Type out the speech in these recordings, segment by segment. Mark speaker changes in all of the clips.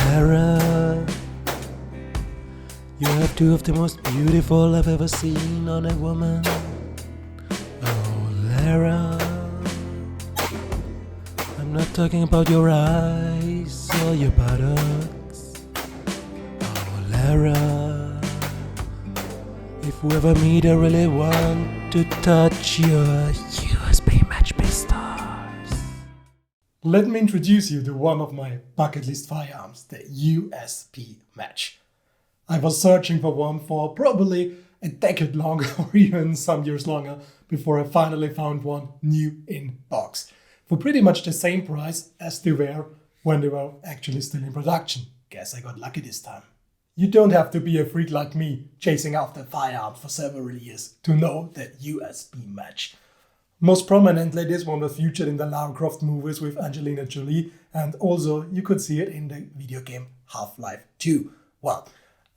Speaker 1: Lara, you have two of the most beautiful I've ever seen on a woman. Oh, Lara, I'm not talking about your eyes or your buttocks. Oh, Lara, if we ever meet, I really want to touch your USB Match pistols.
Speaker 2: Let me introduce you to one of my bucket list firearms, the USP Match. I was searching for one for probably a decade long or even some years longer before I finally found one new in box for pretty much the same price as they were when they were actually still in production. Guess I got lucky this time. You don't have to be a freak like me chasing after firearms for several years to know the USP Match. Most prominently, this one was featured in the Lara Crofts movies with Angelina Jolie, and also you could see it in the video game Half-Life 2. Well,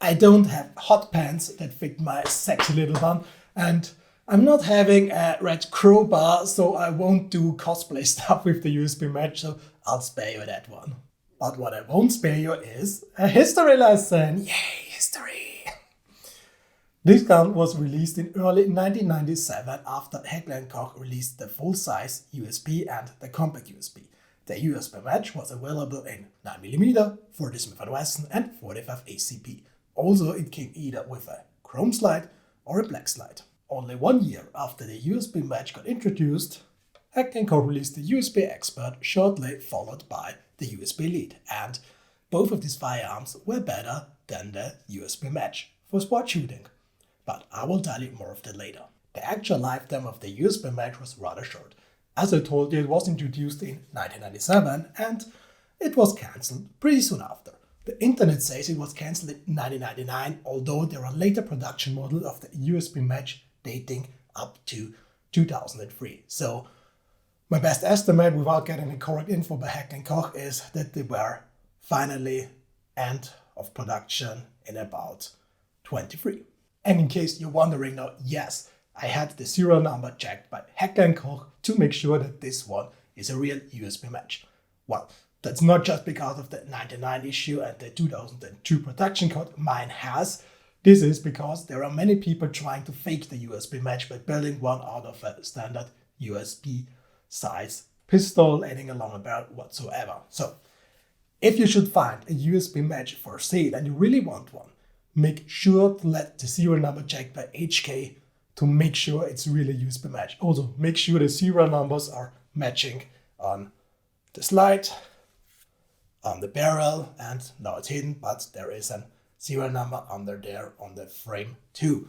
Speaker 2: I don't have hot pants that fit my sexy little bum, and I'm not having a red crowbar, so I won't do cosplay stuff with the USB Match, so I'll spare you that one. But what I won't spare you is a history lesson. Yay, history! This gun was released in early 1997 after Heckler Koch released the full-size USB and the compact USB. The USB Match was available in 9mm, 40 Smith & Wesson and 45 ACP. Also, it came either with a chrome slide or a black slide. Only 1 year after the USB Match got introduced, Heckler Koch released the USB Expert, shortly followed by the USB Elite, and both of these firearms were better than the USB Match for sport shooting. But I will tell you more of that later. The actual lifetime of the USB Match was rather short. As I told you, it was introduced in 1997 and it was cancelled pretty soon after. The internet says it was cancelled in 1999, although there are later production models of the USB Match dating up to 2003. So my best estimate, without getting the correct info by Heckler Koch, is that they were finally end of production in about 23. And in case you're wondering now, yes, I had the serial number checked by Heckler Koch to make sure that this one is a real USB Match. Well, that's not just because of the 99 issue and the 2002 production code mine has. This is because there are many people trying to fake the USB Match by building one out of a standard USB size pistol, adding a longer barrel whatsoever. So, if you should find a USB Match for sale and you really want one, make sure to let the serial number checked by H&K to make sure it's really USB Match. Also, make sure the serial numbers are matching on the slide, on the barrel, and now it's hidden, but there is a serial number under there on the frame too.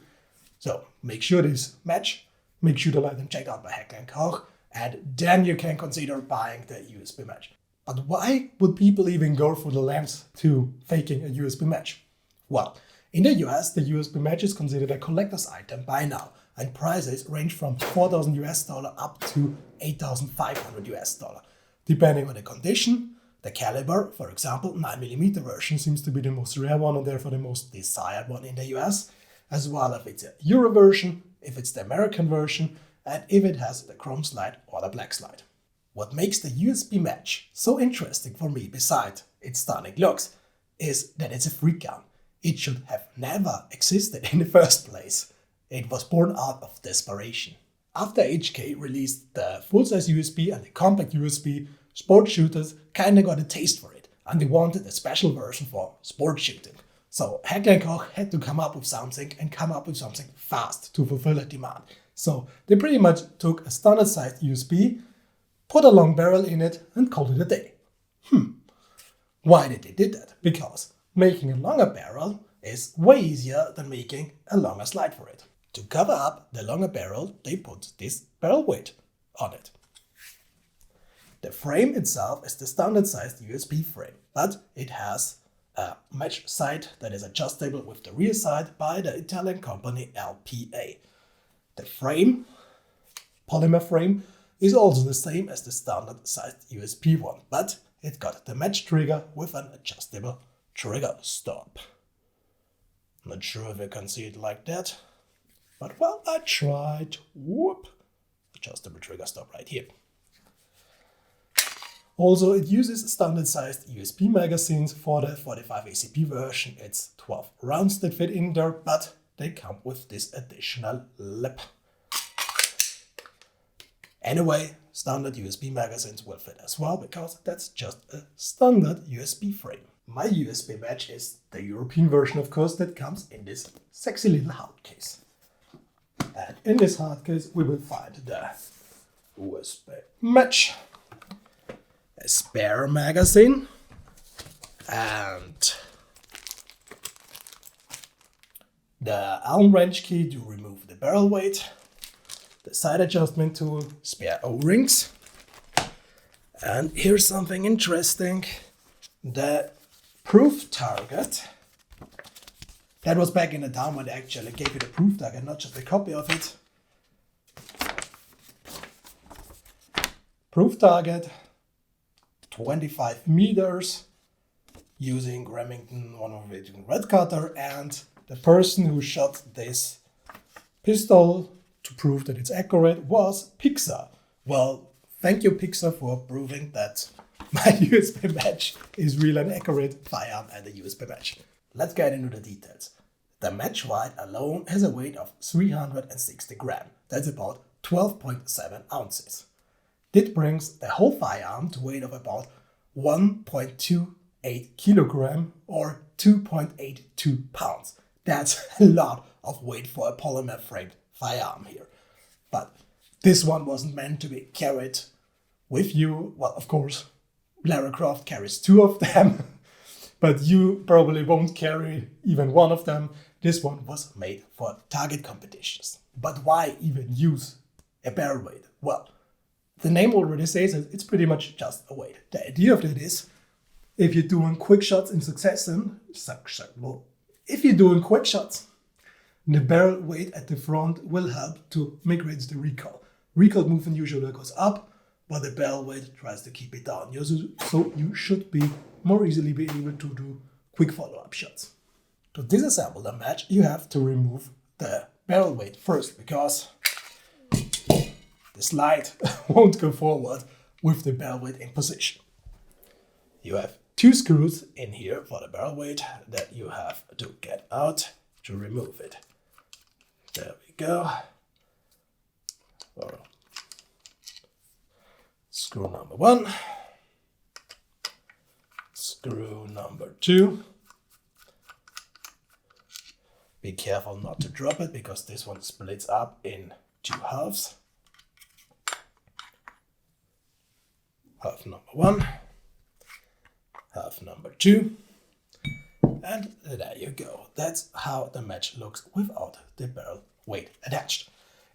Speaker 2: So make sure these match, make sure to let them checked out by Heckler Koch, and then you can consider buying the USB Match. But why would people even go through the lengths to faking a USB Match? Well, in the US, the USB Match is considered a collector's item by now, and prices range from $4,000 up to $8,500, depending on the condition, the caliber. For example, 9mm version seems to be the most rare one and therefore the most desired one in the US, as well if it's a Euro version, if it's the American version, and if it has the chrome slide or the black slide. What makes the USB Match so interesting for me, besides its stunning looks, is that it's a free gun. It should have never existed in the first place. It was born out of desperation. After H&K released the full-size USB and the compact USB, sport shooters kinda got a taste for it, and they wanted a special version for sport shooting. So Heckler Koch had to come up with something fast to fulfill the demand. So they pretty much took a standard-sized USB, put a long barrel in it, and called it a day. Why did they do that? Because making a longer barrel is way easier than making a longer slide for it. To cover up the longer barrel, they put this barrel weight on it. The frame itself is the standard-sized USB frame, but it has a match side that is adjustable with the rear side by the Italian company LPA. The frame, polymer frame, is also the same as the standard-sized USB one, but it got the match trigger with an adjustable trigger stop. Not sure if you can see it like that, but well, I tried. Whoop! Adjustable trigger stop right here. Also, it uses standard-sized USB magazines. For the 45 ACP version, it's 12 rounds that fit in there, but they come with this additional lip. Anyway, standard USB magazines will fit as well, because that's just a standard USB frame. My USP Match is the European version, of course, that comes in this sexy little hard case. And in this hard case, we will find the USP Match, a spare magazine, and the Allen wrench key to remove the barrel weight, the side adjustment tool, spare O-rings, and here's something interesting, the proof target. That was back in the time when they actually gave you the proof target, not just a copy of it. Proof target, 25 meters, using Remington 108 red cutter, and the person who shot this pistol to prove that it's accurate was Pixar. Well, thank you Pixar for proving that my USP Match is real and accurate firearm and a USP Match. Let's get into the details. The match weight alone has a weight of 360 grams. That's about 12.7 ounces. That brings the whole firearm to a weight of about 1.28 kilogram or 2.82 pounds. That's a lot of weight for a polymer framed firearm here. But this one wasn't meant to be carried with you. Well, of course, Lara Croft carries 2 of them, but you probably won't carry even one of them. This one was made for target competitions. But why even use a barrel weight? Well, the name already says it, it's pretty much just a weight. The idea of that is, if you're doing quick shots in succession, if you're doing quick shots, the barrel weight at the front will help to mitigate the recoil. Recoil movement usually goes up, but the barrel weight tries to keep it down. So you should be more easily be able to do quick follow-up shots. To disassemble the match, you have to remove the barrel weight first, because the slide won't go forward with the barrel weight in position. You have 2 screws in here for the barrel weight that you have to get out to remove it. There we go. Screw number 1. Screw number 2. Be careful not to drop it, because this one splits up in 2 halves. Half number 1, half number 2, and there you go. That's how the match looks without the barrel weight attached.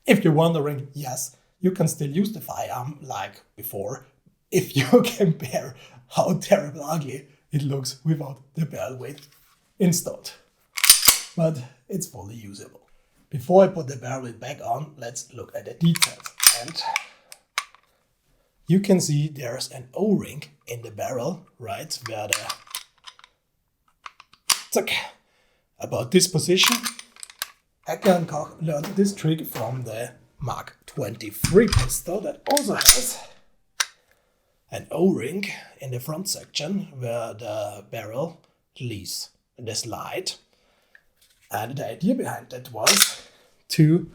Speaker 2: If you're wondering, yes, you can still use the firearm like before, if you compare how terrible ugly it looks without the barrel weight installed. But it's fully usable. Before I put the barrel weight back on, let's look at the details. And you can see there's an O-ring in the barrel, right, where the, about this position. Heckler Koch learned this trick from the Mark 23 pistol that also has an O-ring in the front section where the barrel leaves the slide. And the idea behind that was to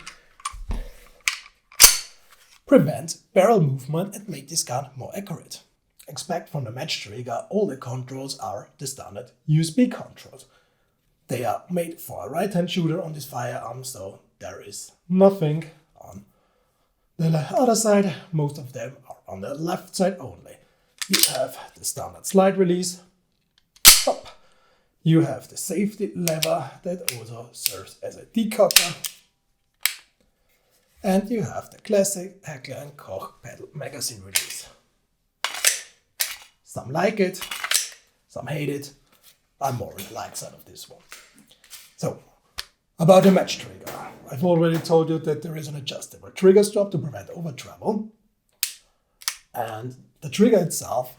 Speaker 2: prevent barrel movement and make this gun more accurate. Expect from the match trigger, all the controls are the standard USB controls. They are made for a right-hand shooter on this firearm, so there is nothing on the other side. Most of them are on the left side only. You have the standard slide release. Stop. You have the safety lever that also serves as a decoupler. And you have the classic Heckler Koch pedal magazine release. Some like it, some hate it. I'm more on the light side of this one. So, about the match trigger. I've already told you that there is an adjustable trigger strap to prevent over travel. And the trigger itself,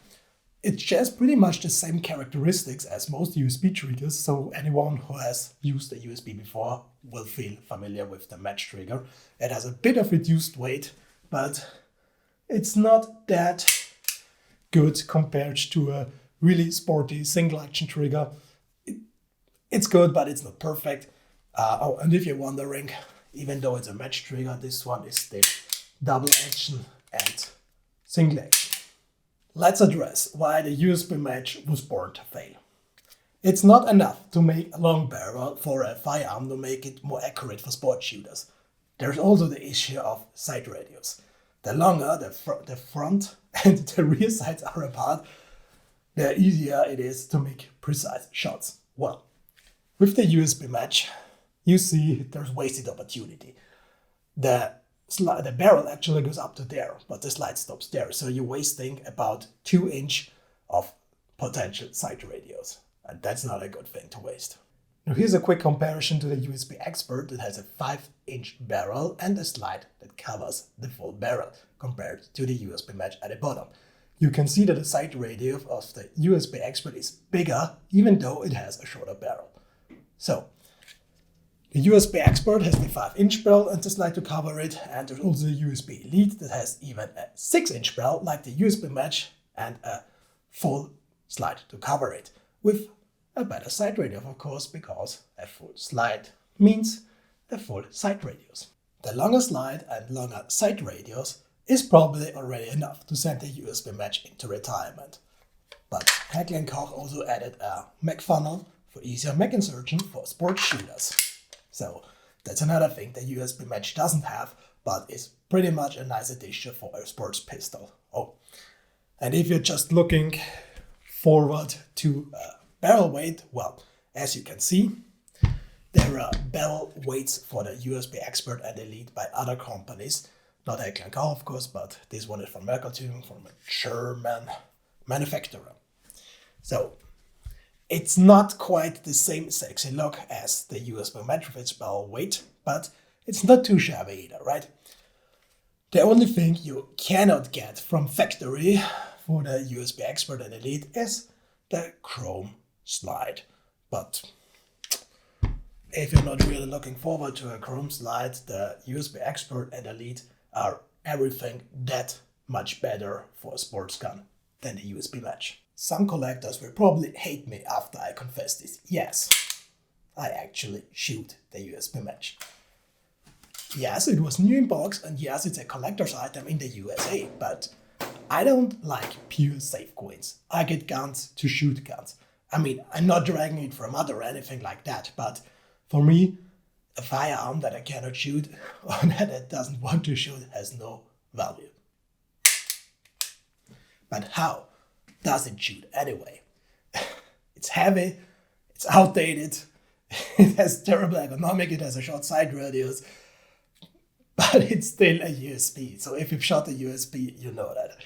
Speaker 2: it shares pretty much the same characteristics as most USB triggers, so anyone who has used a USB before will feel familiar with the match trigger. It has a bit of reduced weight, but it's not that good compared to a really sporty single action trigger. It's good, but it's not perfect. And if you're wondering, even though it's a match trigger, this one is still double action and single action. Let's address why the USB Match was born to fail. It's not enough to make a long barrel for a firearm to make it more accurate for sport shooters. There's also the issue of sight radius. The longer the front and the rear sights are apart, the easier it is to make precise shots. Well, with the USB Match, you see there's wasted opportunity. The barrel actually goes up to there, but the slide stops there. So you're wasting about 2 inches of potential sight radius. And that's not a good thing to waste. Now here's a quick comparison to the USB Expert that has a 5-inch barrel and a slide that covers the full barrel compared to the USB Match at the bottom. You can see that the sight radius of the USB Expert is bigger even though it has a shorter barrel. So the USB Expert has the 5-inch barrel and the slide to cover it, and there's also the USB Elite that has even a 6-inch barrel like the USB Match and a full slide to cover it, with a better sight radius, of course, because a full slide means a full sight radius. The longer slide and longer sight radius is probably already enough to send the USB Match into retirement. But Heckler Koch also added a mag funnel for easier mag insertion for sport shooters. So that's another thing the USB Match doesn't have, but is pretty much a nice addition for a sports pistol. Oh, and if you're just looking forward to barrel weight, well, as you can see, there are barrel weights for the USB Expert and Elite by other companies. Not Heckler Koch, of course, but this one is from Mercatune, from a German manufacturer. So it's not quite the same sexy look as the USB Match with its barrel weight, but it's not too shabby either, right? The only thing you cannot get from factory for the USB Expert and Elite is the chrome slide. But if you're not really looking forward to a chrome slide, the USB Expert and Elite are everything that much better for a sports gun than the USB Match. Some collectors will probably hate me after I confess this. Yes, I actually shoot the USB Match. Yes, it was new in box, and yes, it's a collector's item in the USA, but I don't like pure safe coins. I get guns to shoot guns. I mean, I'm not dragging it from mud or anything like that, but for me, a firearm that I cannot shoot or that I doesn't want to shoot has no value. But how does it shoot anyway? It's heavy, it's outdated, it has terrible ergonomic, it has a short sight radius, but it's still a USB. So if you've shot a USB, you know that.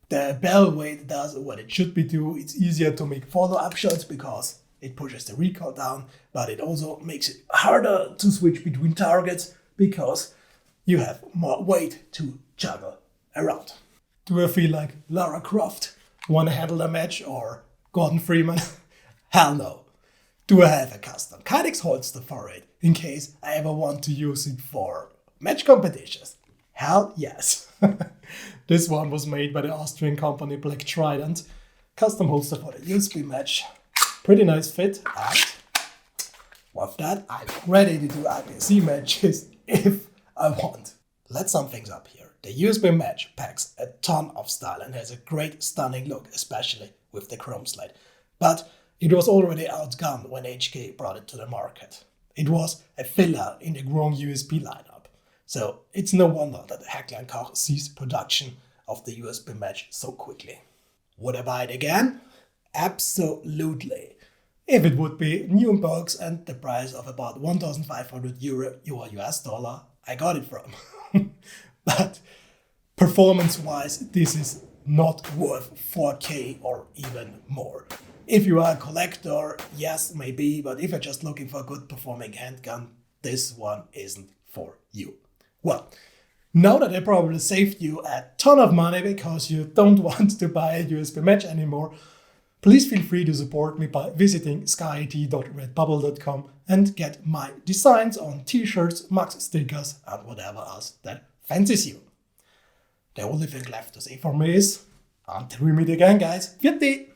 Speaker 2: The barrel weight does what it should be do. It's easier to make follow-up shots because it pushes the recoil down, but it also makes it harder to switch between targets because you have more weight to juggle around. Do I feel like Lara Croft want to handle a match or Gordon Freeman? Hell no. Do I have a custom Kydex holster for it in case I ever want to use it for match competitions? Hell yes. This one was made by the Austrian company Black Trident. Custom holster for the USB Match. Pretty nice fit, and with that I'm ready to do IPSC matches if I want. Let's sum things up here. The USB Match packs a ton of style and has a great stunning look, especially with the chrome slide. But it was already outgunned when H&K brought it to the market. It was a filler in the growing USB lineup. So it's no wonder that Heckler Koch ceased production of the USB Match so quickly. Would I buy it again? Absolutely. If it would be new in box and the price of about 1,500 euro or US dollar I got it from. But performance-wise, this is not worth 4K or even more. If you are a collector, yes, maybe, but if you're just looking for a good performing handgun, this one isn't for you. Well, now that I probably saved you a ton of money because you don't want to buy a USB Match anymore, please feel free to support me by visiting skyit.redbubble.com and get my designs on t-shirts, mugs, stickers, and whatever else that fancies you. The only thing left to say for me is, Until we meet again, guys. Vierte!